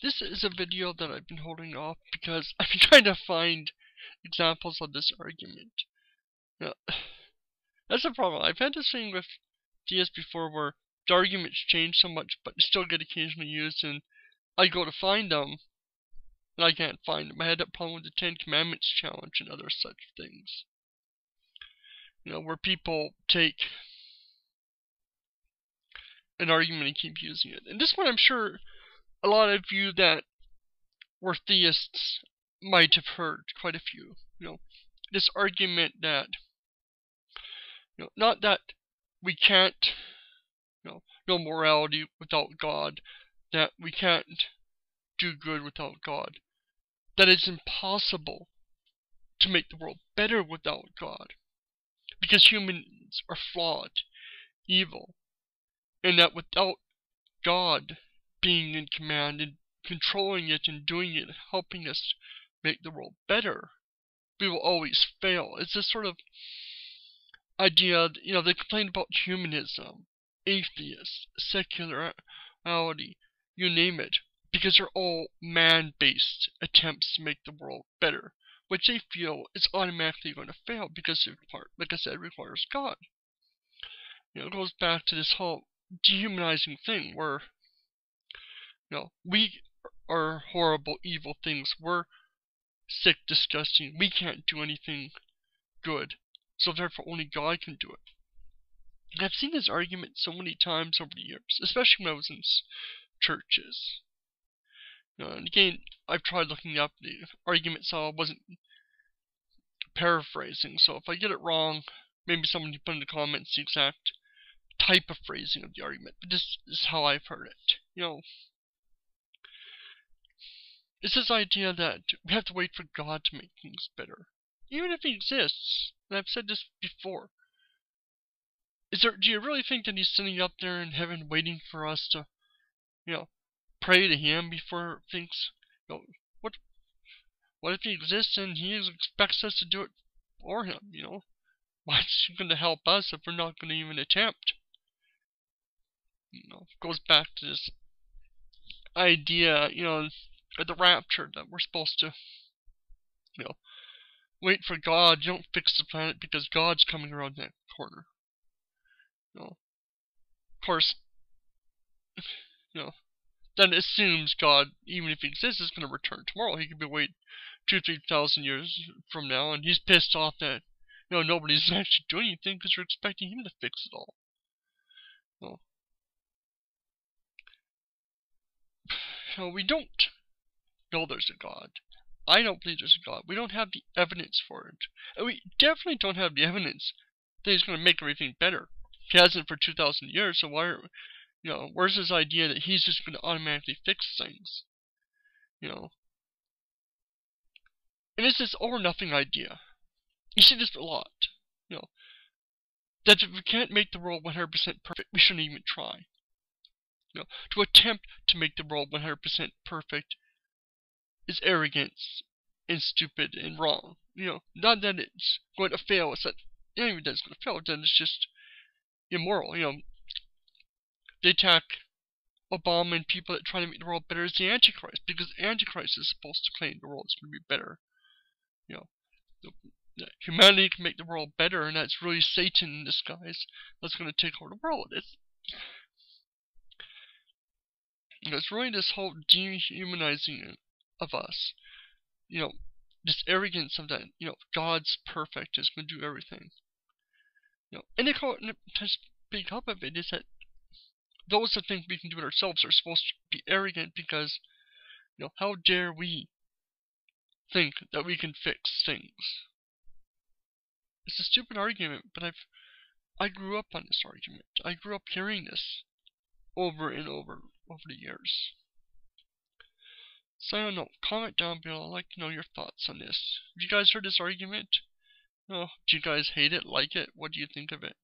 This is a video that I've been holding off because I've been trying to find examples of this argument. Now, that's the problem. I've had this thing with ideas before where the arguments change so much, but still get occasionally used, and I go to find them, and I can't find them. I had that problem with the Ten Commandments challenge and other such things. Where people take an argument and keep using it. And this one, I'm sure a lot of you that were theists might have heard, quite a few. This argument that, not that we can't, no morality without God, that we can't do good without God, that it's impossible to make the world better without God, because humans are flawed, evil, and that without God being in command and controlling it and doing it, helping us make the world better, we will always fail. It's this sort of idea, they complain about humanism, atheists, secularity, you name it, because they're all man-based attempts to make the world better, which they feel is automatically going to fail because it, like I said, requires God. It goes back to this whole dehumanizing thing where, we are horrible, evil things. We're sick, disgusting. We can't do anything good. So therefore only God can do it. And I've seen this argument so many times over the years, especially when I was in churches. And again, I've tried looking up the argument so I wasn't paraphrasing. So if I get it wrong, maybe someone can put in the comments the exact type of phrasing of the argument. But this is how I've heard it. It's this idea that we have to wait for God to make things better. Even if He exists, and I've said this before, do you really think that He's sitting up there in heaven waiting for us to, pray to Him before things, what if He exists and He expects us to do it for Him, Why is He going to help us if we're not going to even attempt? It goes back to this idea, of the rapture, that we're supposed to, wait for God. You don't fix the planet because God's coming around that corner. Of course, then it assumes God, even if He exists, is going to return tomorrow. He could be waiting 2,000-3,000 years from now, and He's pissed off that, nobody's actually doing anything because we're expecting Him to fix it all. We don't know there's a God. I don't believe there's a God. We don't have the evidence for it. And we definitely don't have the evidence that He's going to make everything better. He hasn't for 2,000 years, so why where's this idea that He's just going to automatically fix things? And it's this all or nothing idea. You see this a lot. That if we can't make the world 100% perfect, we shouldn't even try. To attempt to make the world 100% perfect is arrogance and stupid and wrong. Not that it's going to fail, it's that even that it's going to fail, then it's just immoral. They attack Obama and people that try to make the world better as the Antichrist, because the Antichrist is supposed to claim the world is going to be better. Humanity can make the world better, and that's really Satan in disguise that's going to take over the world. It's really this whole dehumanizing of us. This arrogance of that, God's perfect, is going to do everything. And they call it, a big help of it is that those that think we can do it ourselves are supposed to be arrogant because, how dare we think that we can fix things? It's a stupid argument, but I grew up on this argument. I grew up hearing this over and over the years. So I don't know, comment down below. I'd like to know your thoughts on this. Have you guys heard this argument? Do you guys hate it, like it? What do you think of it?